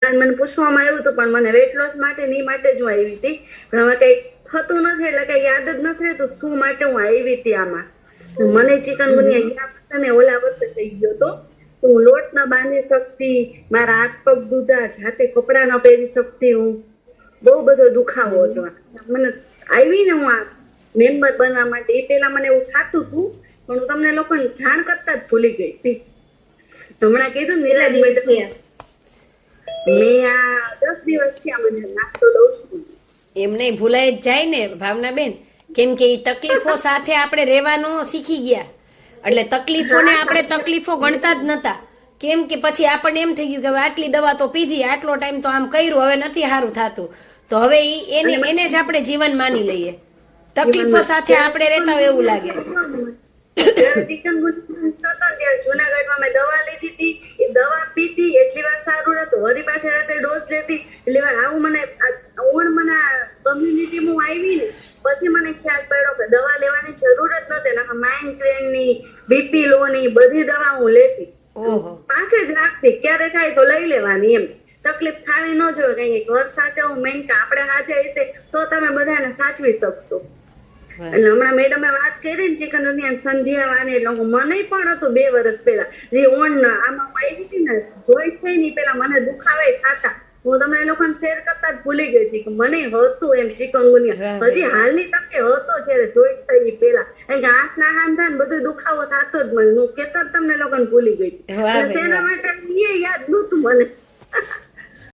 મને પૂછવામાં આવ્યું હતું પણ મને વેટ લોસ માટે ની માટે જ હું આવી હતી, પણ હવે કઈ થતું નથી એટલે કઈ યાદ જ નથી રહેતું શું માટે હું આવી હતી આમાં. મને ચિકનગુનિયા ગયા વર્ષે ને ઓલા વર્ષે થઈ ગયો હતો. હું લોટ ના બાંધી શકતી, મારા હાથ પગ દુધા, જાતે કપડા ન પહેરી શકતી, હું બહુ બધો દુખાવો હતો. મને આવી ને હું આ મેમ્બર બનવા માટે એ પેલા મને એવું થતું હતું પણ હું તમને લોકોને જાણ કરતા જ ભૂલી ગઈ હતી. હમણાં કીધું ને મેં આ 10 દિવસ થયા મને નાસ્તો દઉં છું. એમ નહીં ભૂલાઈ જ જાય ને ભાવનાબેન, કેમ કે એ તકલીફો સાથે આપણે રહેવાનું શીખી ગયા એટલે તકલીફોને આપણે તકલીફો ગણતા જ નતા. કેમ કે પછી આપણને એમ થઈ ગયું કે હવે આટલી દવા તો પીધી, આટલો ટાઈમ તો આમ કર્યું, હવે નથી સારું થતું, તો હવે એને જ આપણે જીવન માની લઈએ. તકલીફો સાથે આપણે રહેતા હોય એવું લાગે. જુનાગઢમાં મેં દવા લીધી હતી, એ દવા પીતી એટલી વાર સારું રહેતું, વળી પાછી રાતે ડોઝ લેતી એટલી વાર આવું. મને કમ્યુનિટીમાં આવી ને પછી મને ખ્યાલ પડ્યો કે દવા લેવાની જરૂર જ નથી. માઇગ્રેન ની, બીપી લો ની બધી દવા હું લેતી, પાસે જ રાખતી, ક્યારે થાય તો લઈ લેવાની. એમ તકલીફ થાવી ન જોઈએ. કઈ ઘર સાચવવું મેન કે આપણે સાચવીશે તો તમે બધાને સાચવી શકશો. એટલે હમણાં મેડમે વાત કરી ને ચિકનગુનિયા સંધ્યા વાની, એટલે મને પણ હતું 2 વર્ષ પહેલા જે ઓન આમાં આવી હતી ને જોઈન્ટ થઈ ને પેલા મને દુખાવે થતા, હું તમને લોકોને શેર કરતા જ ભૂલી ગઈ હતી કે મને હતું એમ ચિકનગુનિયા. હજી હાલની તકે હતો જયારે જોઈન્ટ થઈ પેલા, કારણ કે હાથના હાંધા ને બધું દુખાવો થતો જ મને, હું કેતા જ તમને લોકોને ભૂલી ગઈ. શેના માટે એ યાદ નતું મને.